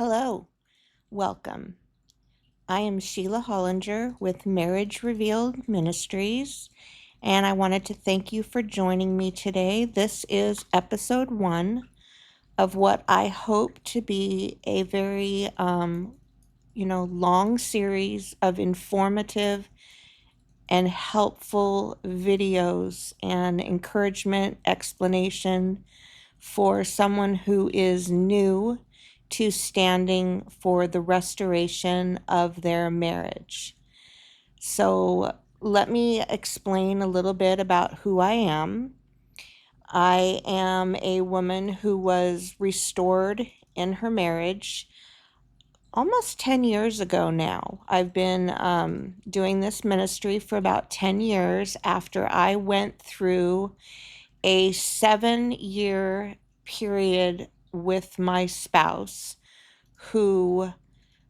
Hello, welcome. I am Sheila Hollinger with Marriage Revealed Ministries, and I wanted to thank you for joining me today. This is episode 1 of what I hope to be a very, long series of informative and helpful videos and encouragement, explanation for someone who is new to standing for the restoration of their marriage. So, let me explain a little bit about who I am. I am a woman who was restored in her marriage almost 10 years ago now. I've been doing this ministry for about 10 years after I went through a 7-year period with my spouse who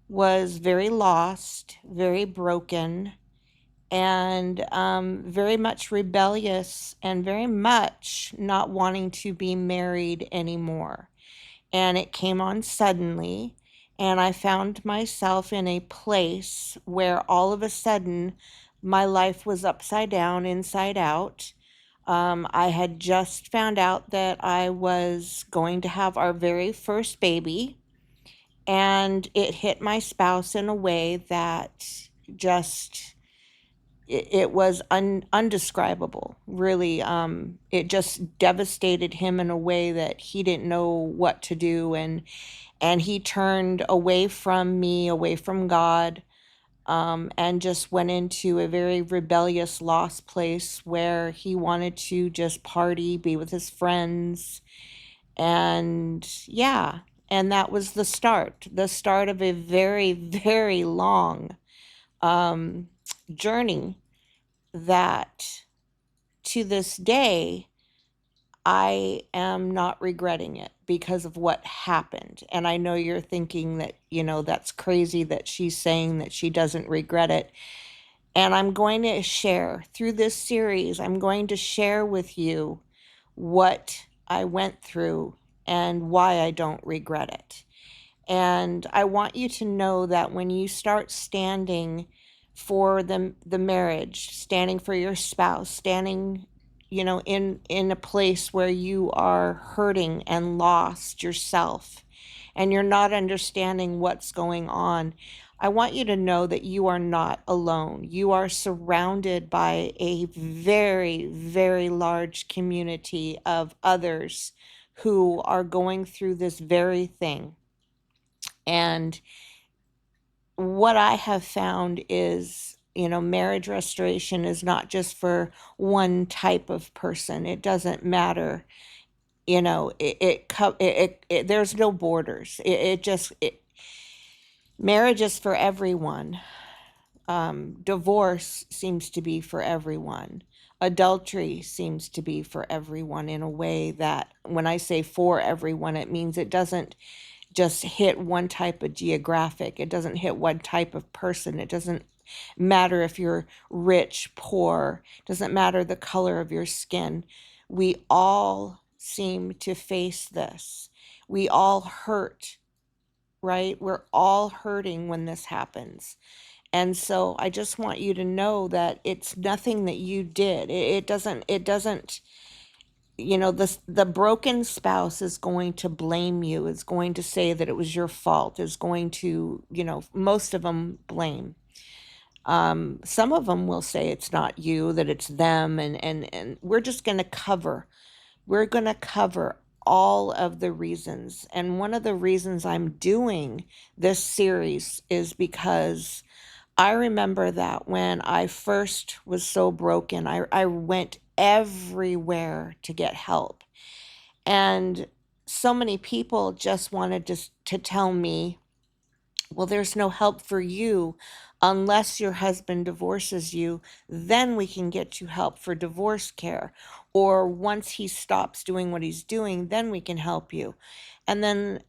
was very lost, very broken, and very much rebellious and very much not wanting to be married anymore. And it came on suddenly, and I found myself in a place where all of a sudden my life was upside down, inside out. I had just found out that I was going to have our very first baby, and it hit my spouse in a way that just it was undescribable, really. It just devastated him in a way that he didn't know what to do, and he turned away from me, away from God, and just went into a very rebellious, lost place where he wanted to just party, be with his friends, and yeah, and that was the start of a very, very long um, journey that to this day I am not regretting it because of what happened. And I know you're thinking that, that's crazy that she's saying that she doesn't regret it. And I'm going to share through this series, I'm going to share with you what I went through and why I don't regret it. And I want you to know that when you start standing for the marriage, standing for your spouse, standing, in a place where you are hurting and lost yourself and you're not understanding what's going on, I want you to know that you are not alone. You are surrounded by a very, very large community of others who are going through this very thing. And what I have found is, marriage restoration is not just for one type of person. It doesn't matter. There's no borders. Marriage is for everyone. Divorce seems to be for everyone. Adultery seems to be for everyone in a way that when I say for everyone, it means it doesn't just hit one type of geographic. It doesn't hit one type of person. It doesn't matter if you're rich, poor. It doesn't matter the color of your skin. We all seem to face this. We all hurt, right? We're all hurting when this happens. And so I just want you to know that it's nothing that you did. It doesn't, the broken spouse is going to blame you, is going to say that it was your fault, is going to, most of them blame. Some of them will say it's not you, that it's them, and we're going to cover all of the reasons. And one of the reasons I'm doing this series is because I remember that when I first was so broken, I went everywhere to get help. And so many people just wanted to tell me, well, there's no help for you unless your husband divorces you, then we can get you help for divorce care. Or once he stops doing what he's doing, then we can help you. And then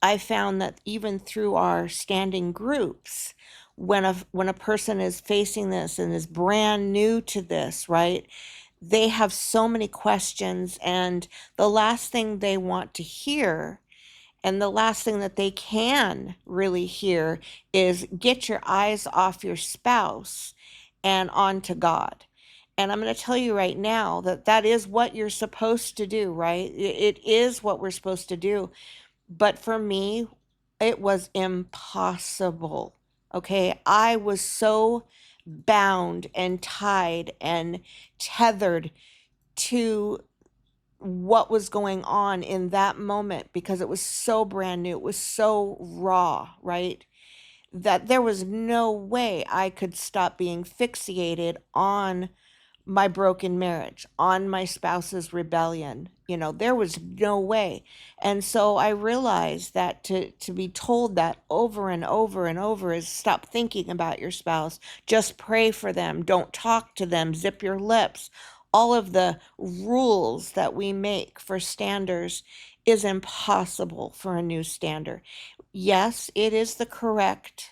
I found that even through our standing groups, when a person is facing this and is brand new to this, right? They have so many questions, and the last thing they want to hear And the last thing that they can really hear is get your eyes off your spouse and onto God. And I'm going to tell you right now that that is what you're supposed to do, right? It is what we're supposed to do. But for me, it was impossible. Okay. I was so bound and tied and tethered to what was going on in that moment because it was so brand new. It was so raw, right? That there was no way I could stop being fixated on my broken marriage, on my spouse's rebellion. There was no way. And so I realized that to be told that over and over and over is stop thinking about your spouse, just pray for them, don't talk to them, zip your lips. All of the rules that we make for standards is impossible for a new stander. Yes, it is the correct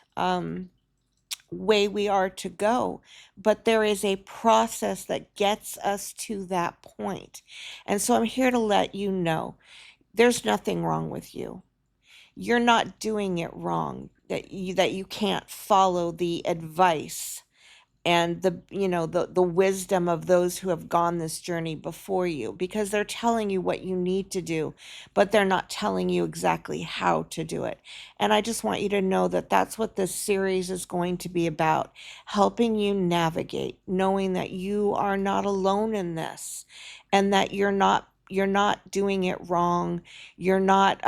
way we are to go, but there is a process that gets us to that point. And so I'm here to let you know there's nothing wrong with you. You're not doing it wrong, that you can't follow the advice and the wisdom of those who have gone this journey before you, because they're telling you what you need to do, but they're not telling you exactly how to do it. And I just want you to know that that's what this series is going to be about, helping you navigate, knowing that you are not alone in this, and that you're not doing it wrong. You're not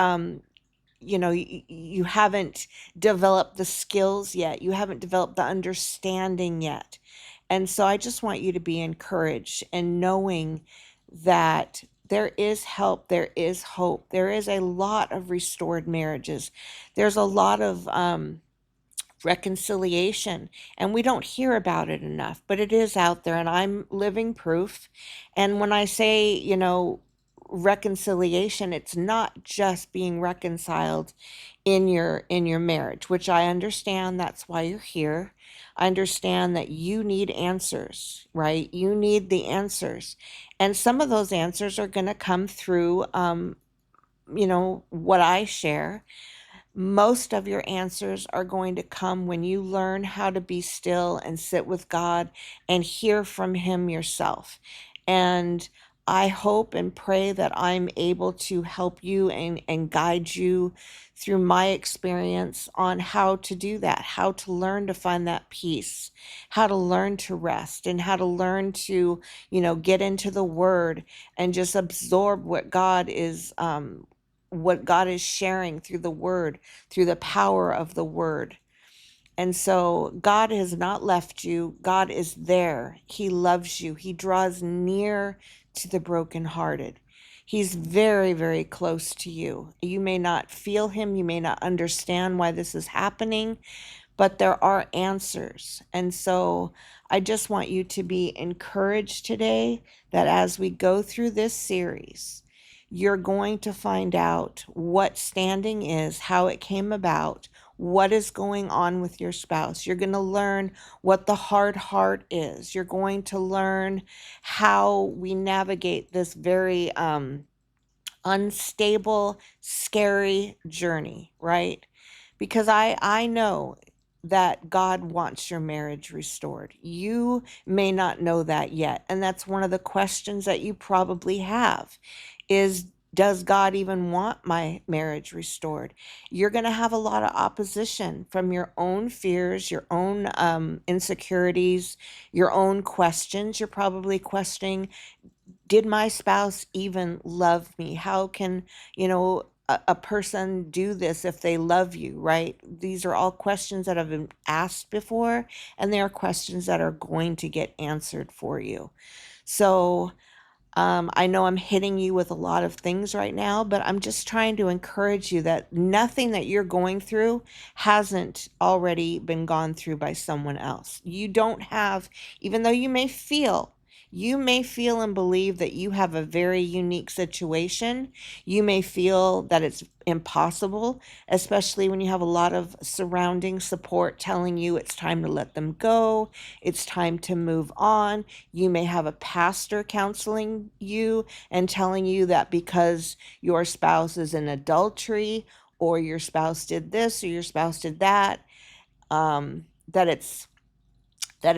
you haven't developed the skills yet. You haven't developed the understanding yet. And so I just want you to be encouraged and knowing that there is help, there is hope, there is a lot of restored marriages. There's a lot of reconciliation, and we don't hear about it enough, but it is out there, and I'm living proof. And when I say, reconciliation, it's not just being reconciled in your marriage, which I understand. That's why you're here. I understand that you need answers, right? You need the answers, and some of those answers are going to come through what I share. Most of your answers are going to come when you learn how to be still and sit with God and hear from Him yourself. And I hope and pray that I'm able to help you and guide you through my experience on how to do that, how to learn to find that peace, how to learn to rest, and how to learn to, get into the Word and just absorb what God is sharing through the Word, through the power of the Word. And so God has not left you. God is there. He loves you. He draws near to the brokenhearted. He's very, very close to you. You may not feel Him. You may not understand why this is happening, but there are answers. And so I just want you to be encouraged today that as we go through this series, you're going to find out what standing is, how it came about, what is going on with your spouse. You're going to learn what the hard heart is. You're going to learn how we navigate this very unstable, scary journey, right? Because I know that God wants your marriage restored. You may not know that yet. And that's one of the questions that you probably have is, does God even want my marriage restored? You're going to have a lot of opposition from your own fears, your own insecurities, your own questions. You're probably questioning, did my spouse even love me? How can, a person do this if they love you, right? These are all questions that have been asked before, and they are questions that are going to get answered for you. So I know I'm hitting you with a lot of things right now, but I'm just trying to encourage you that nothing that you're going through hasn't already been gone through by someone else. You don't have, even though you may feel and believe that you have a very unique situation. You may feel that it's impossible, especially when you have a lot of surrounding support telling you it's time to let them go, it's time to move on. You may have a pastor counseling you and telling you that because your spouse is in adultery or your spouse did this or your spouse did that, that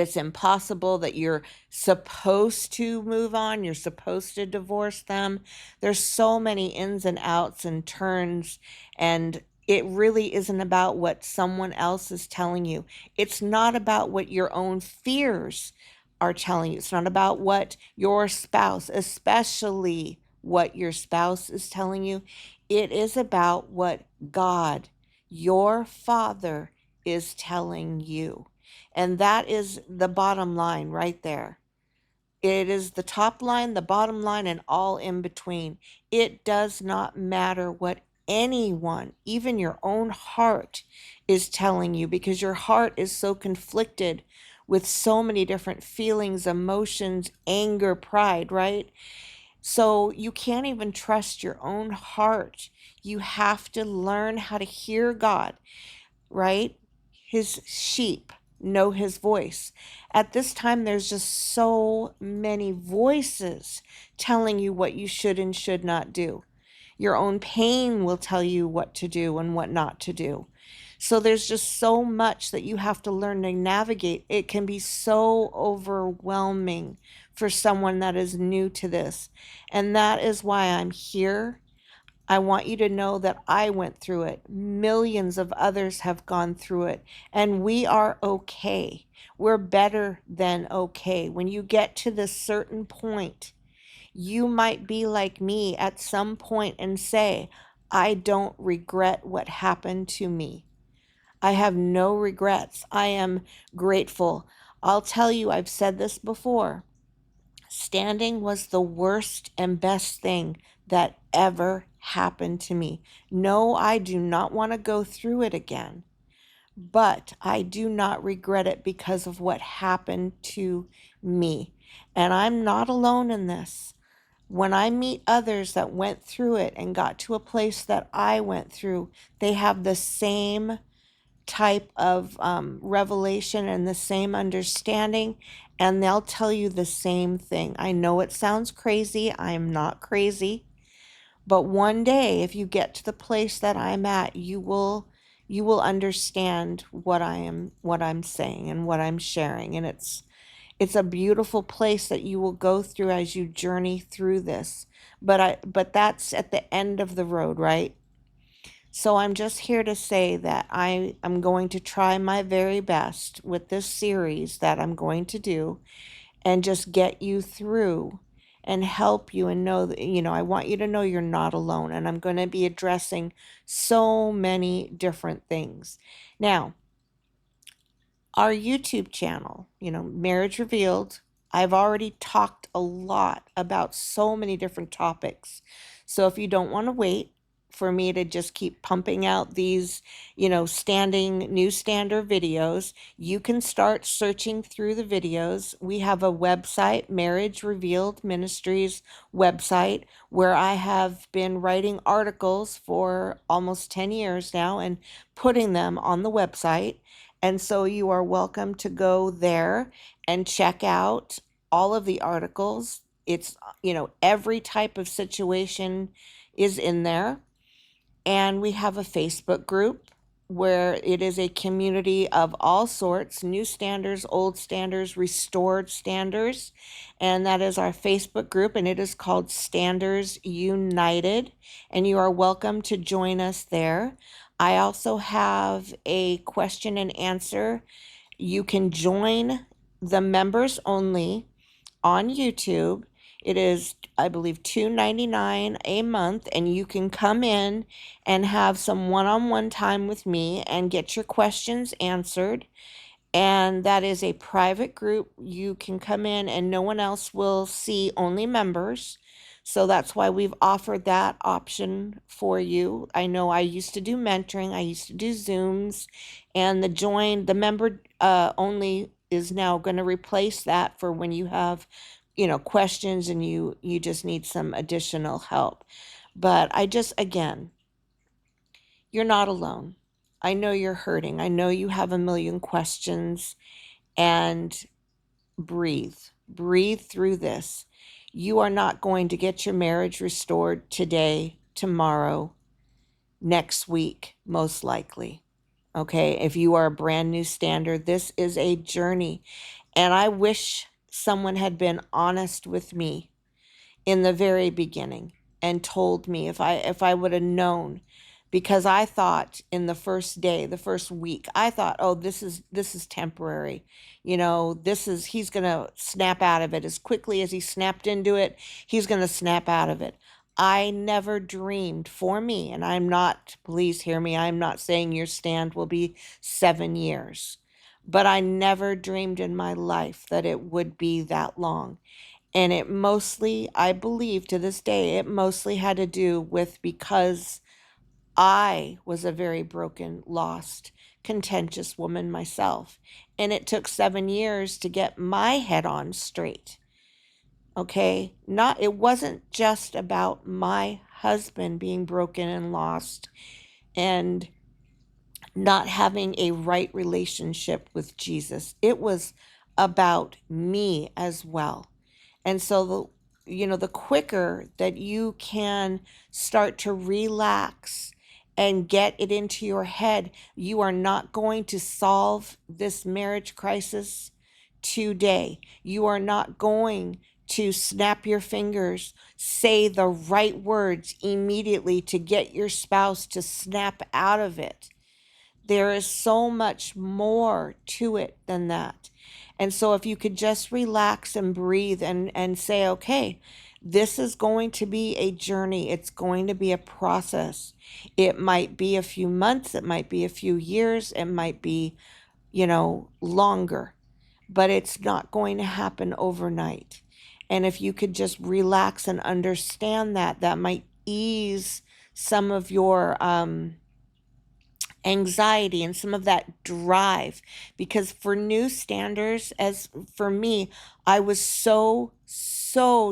it's impossible, that you're supposed to move on, you're supposed to divorce them. There's so many ins and outs and turns, and it really isn't about what someone else is telling you. It's not about what your own fears are telling you. It's not about what your spouse, especially what your spouse is telling you. It is about what God, your Father, is telling you. And that is the bottom line right there. It is the top line, the bottom line, and all in between. It does not matter what anyone, even your own heart, is telling you, because your heart is so conflicted with so many different feelings, emotions, anger, pride, right? So you can't even trust your own heart. You have to learn how to hear God, right? His sheep know his voice. At this time, there's just so many voices telling you what you should and should not do. Your own pain will tell you what to do and what not to do. So there's just so much that you have to learn to navigate. It can be so overwhelming for someone that is new to this. And that is why I'm here. I want you to know that I went through it. Millions of others have gone through it, and we are okay. We're better than okay. When you get to this certain point, you might be like me at some point and say, I don't regret what happened to me. I have no regrets. I am grateful. I'll tell you, I've said this before. Standing was the worst and best thing that ever happened to me. No, I do not want to go through it again, but I do not regret it because of what happened to me. And I'm not alone in this. When I meet others that went through it and got to a place that I went through, they have the same type of revelation and the same understanding, and they'll tell you the same thing. I know it sounds crazy. I'm not crazy, but one day, if you get to the place that I'm at, you will understand what I'm saying and what I'm sharing, and it's a beautiful place that you will go through as you journey through this. But that's at the end of the road, right? So I'm just here to say that I am going to try my very best with this series that I'm going to do, and just get you through and help you, and know that, I want you to know you're not alone. And I'm going to be addressing so many different things. Now, our YouTube channel, Marriage Revealed, I've already talked a lot about so many different topics. So if you don't want to wait for me to just keep pumping out these, standing new standard videos, you can start searching through the videos. We have a website, Marriage Revealed Ministries website, where I have been writing articles for almost 10 years now and putting them on the website. And so you are welcome to go there and check out all of the articles. It's, every type of situation is in there. And we have a Facebook group where it is a community of all sorts, new standards, old standards, restored standards. And that is our Facebook group, and it is called Standards United. And you are welcome to join us there. I also have a question and answer. You can join the members only on YouTube. It is, I believe, $2.99 a month, and you can come in and have some one-on-one time with me and get your questions answered. And that is a private group. You can come in and no one else will see, only members. So that's why we've offered that option for you. I know I used to do mentoring, I used to do Zooms, and the member only is now going to replace that for when you have, questions and you just need some additional help. But again, you're not alone. I know you're hurting. I know you have a million questions, and breathe. Breathe through this. You are not going to get your marriage restored today, tomorrow, next week, most likely. Okay, if you are a brand new stander, this is a journey. And I wish someone had been honest with me in the very beginning and told me, if I would have known, because I thought in the first day, the first week, I thought, oh, this is temporary. He's going to snap out of it as quickly as he snapped into it. He's going to snap out of it. I never dreamed, for me, and I'm not, please hear me, I'm not saying your stand will be 7 years, but I never dreamed in my life that it would be that long. And it mostly, I believe to this day, it mostly had to do with because I was a very broken, lost, contentious woman myself. And it took 7 years to get my head on straight. Okay? It wasn't just about my husband being broken and lost and not having a right relationship with Jesus. It was about me as well. And so the quicker that you can start to relax and get it into your head, you are not going to solve this marriage crisis today. You are not going to snap your fingers, say the right words immediately to get your spouse to snap out of it. There is so much more to it than that. And so if you could just relax and breathe and say, okay, this is going to be a journey. It's going to be a process. It might be a few months. It might be a few years. It might be, longer, but it's not going to happen overnight. And if you could just relax and understand that, that might ease some of your, anxiety and some of that drive, because for new standards, as for me, I was so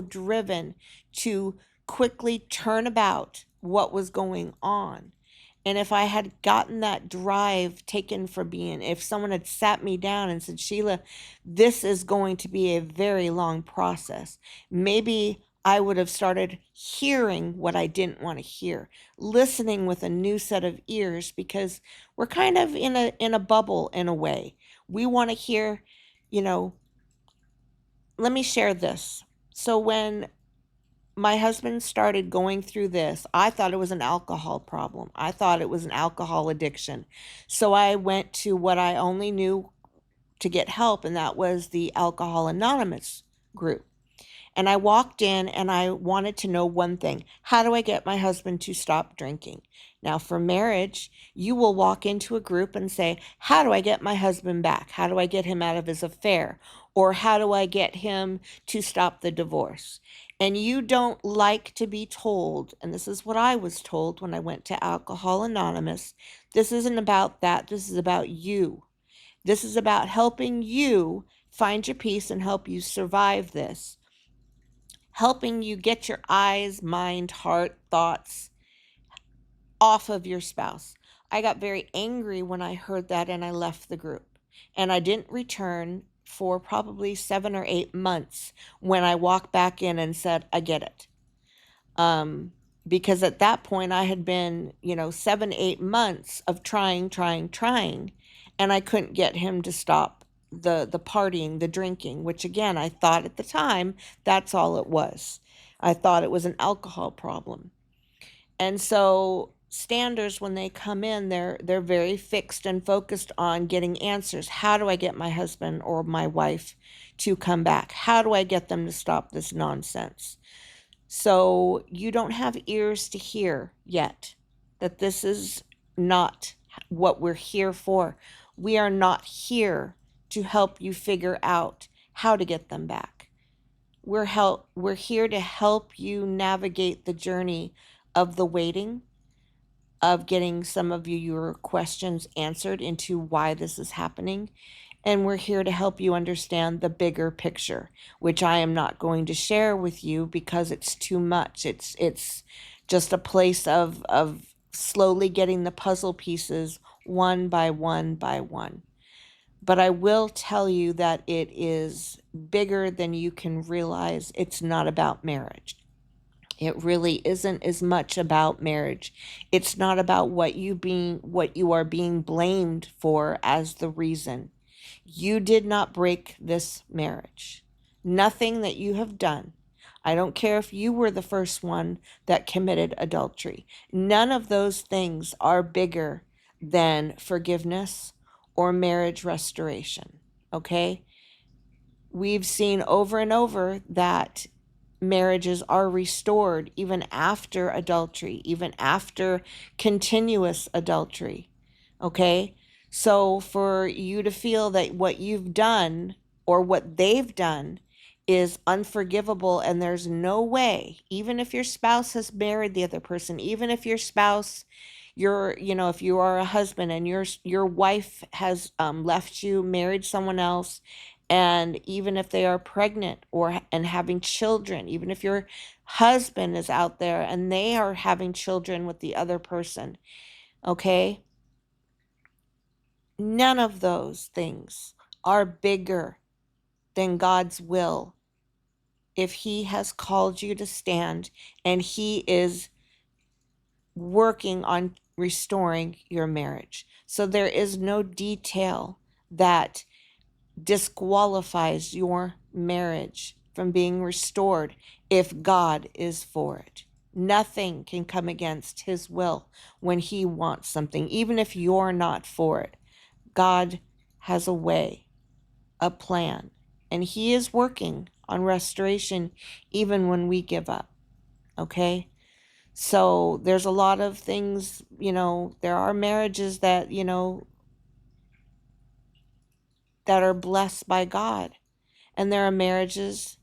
driven to quickly turn about what was going on. And if I had gotten that drive taken from me, and if someone had sat me down and said, Sheila, this is going to be a very long process, maybe I would have started hearing what I didn't want to hear, listening with a new set of ears, because we're kind of in a bubble in a way. We want to hear, let me share this. So when my husband started going through this, I thought it was an alcohol problem. I thought it was an alcohol addiction. So I went to what I only knew to get help, and that was the Alcohol Anonymous group. And I walked in and I wanted to know one thing. How do I get my husband to stop drinking? Now, for marriage, you will walk into a group and say, how do I get my husband back? How do I get him out of his affair? Or how do I get him to stop the divorce? And you don't like to be told, and this is what I was told when I went to Alcohol Anonymous, this isn't about that. This is about you. This is about helping you find your peace and help you survive this. Helping you get your eyes, mind, heart, thoughts off of your spouse. I got very angry when I heard that and I left the group. And I didn't return for probably 7 or 8 months when I walked back in and said, I get it. Because at that point I had been, 7, 8 months of trying, and I couldn't get him to stop the partying, the drinking, which again, I thought at the time that's all it was. I thought it was an alcohol problem. And so standers, when they come in, they're very fixed and focused on getting answers. How do I get my husband or my wife to come back? How do I get them to stop this nonsense? So you don't have ears to hear yet that this is not what we're here for. We are not here to help you figure out how to get them back. We're here to help you navigate the journey of the waiting, of getting some of your questions answered into why this is happening. And we're here to help you understand the bigger picture, which I am not going to share with you because it's too much. It's just a place of slowly getting the puzzle pieces one by one by one. But I will tell you that it is bigger than you can realize. It's not about marriage. It really isn't as much about marriage. It's not about what you are being blamed for as the reason. You did not break this marriage. Nothing that you have done. I don't care if you were the first one that committed adultery. None of those things are bigger than forgiveness or marriage restoration. Okay? We've seen over and over that marriages are restored even after adultery, even after continuous adultery. Okay? So for you to feel that what you've done or what they've done is unforgivable and there's no way, even if your spouse has married the other person, even if your spouse, if you are a husband and your wife has left you, married someone else, and even if they are pregnant or and having children, even if your husband is out there and they are having children with the other person, okay? None of those things are bigger than God's will if He has called you to stand and He is working on restoring your marriage. So there is no detail that disqualifies your marriage from being restored if God is for it. Nothing can come against His will when He wants something, even if you're not for it. God has a way, a plan, and He is working on restoration even when we give up. Okay? So there's a lot of things, there are marriages that, that are blessed by God. And there are marriages,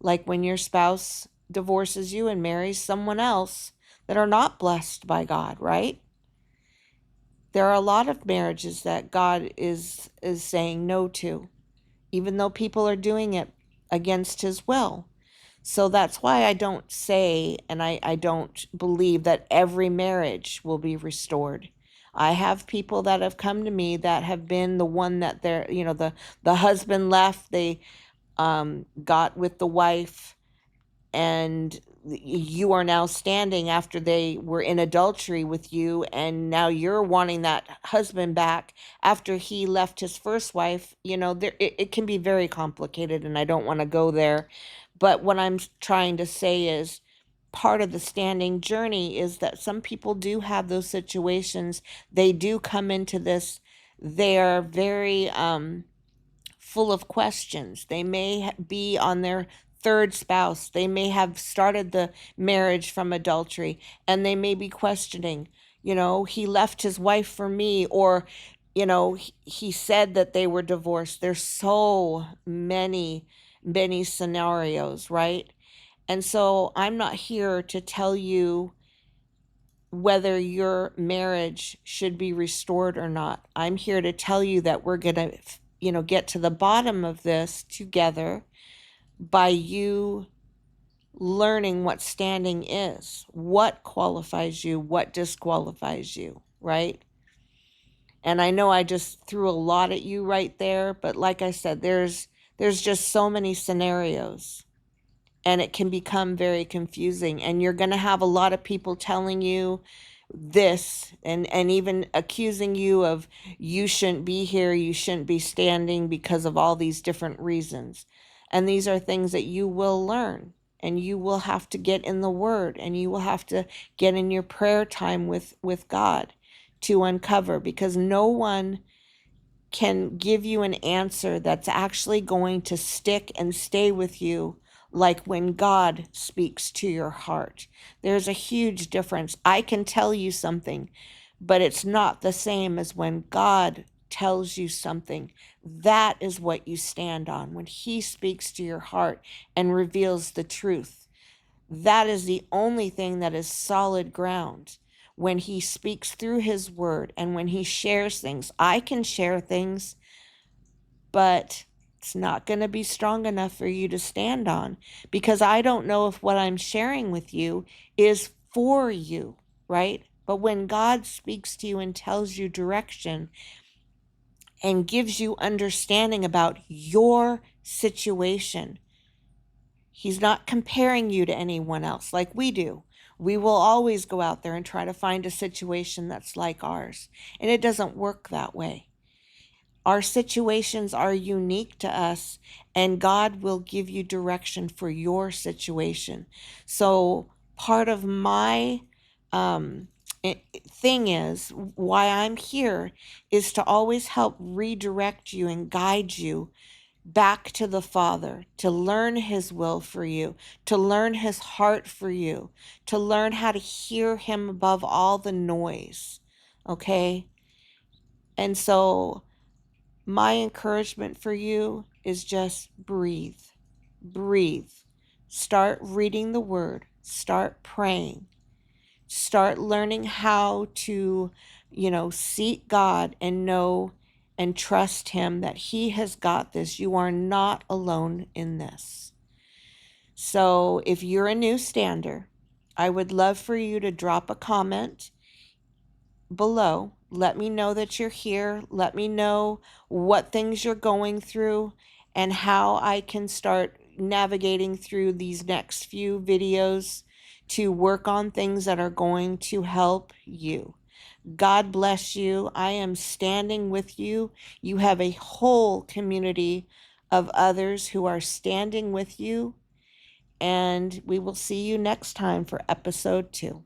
like when your spouse divorces you and marries someone else, that are not blessed by God, right? There are a lot of marriages that God is saying no to, even though people are doing it against His will. So that's why I don't say, and I don't believe that every marriage will be restored. I have people that have come to me that have been the one that the husband left, they got with the wife, and you are now standing after they were in adultery with you, and now you're wanting that husband back after he left his first wife. It can be very complicated, and I don't want to go there. But what I'm trying to say is part of the standing journey is that some people do have those situations. They do come into this, they're very full of questions. They may be on their third spouse. They may have started the marriage from adultery, and they may be questioning, he left his wife for me, or, he said that they were divorced. There's so many scenarios, right? And so I'm not here to tell you whether your marriage should be restored or not. I'm here to tell you that we're going to, get to the bottom of this together by you learning what standing is, what qualifies you, what disqualifies you, right? And I know I just threw a lot at you right there, but like I said, there's just so many scenarios, and it can become very confusing, and you're going to have a lot of people telling you this, and even accusing you of, you shouldn't be here, you shouldn't be standing because of all these different reasons. And these are things that you will learn, and you will have to get in the Word, and you will have to get in your prayer time with God to uncover, because no one can give you an answer that's actually going to stick and stay with you like when God speaks to your heart. There's a huge difference. I can tell you something, but it's not the same as when God tells you something. That is what you stand on. When He speaks to your heart and reveals the truth, that is the only thing that is solid ground. When He speaks through His word and when He shares things, I can share things, but it's not going to be strong enough for you to stand on, because I don't know if what I'm sharing with you is for you, right? But when God speaks to you and tells you direction and gives you understanding about your situation, He's not comparing you to anyone else like we do. We will always go out there and try to find a situation that's like ours, and it doesn't work that way. Our situations are unique to us, and God will give you direction for your situation. So, part of my um, thing is why I'm here is to always help redirect you and guide you back to the Father, to learn His will for you, to learn His heart for you, to learn how to hear Him above all the noise. Okay? And so, my encouragement for you is just breathe. Breathe. Start reading the Word. Start praying. Start learning how to, seek God and know and trust Him that He has got this. You are not alone in this. So if you're a new stander, I would love for you to drop a comment below. Let me know that you're here. Let me know what things you're going through and how I can start navigating through these next few videos to work on things that are going to help you. God bless you. I am standing with you. You have a whole community of others who are standing with you. And we will see you next time for episode 2.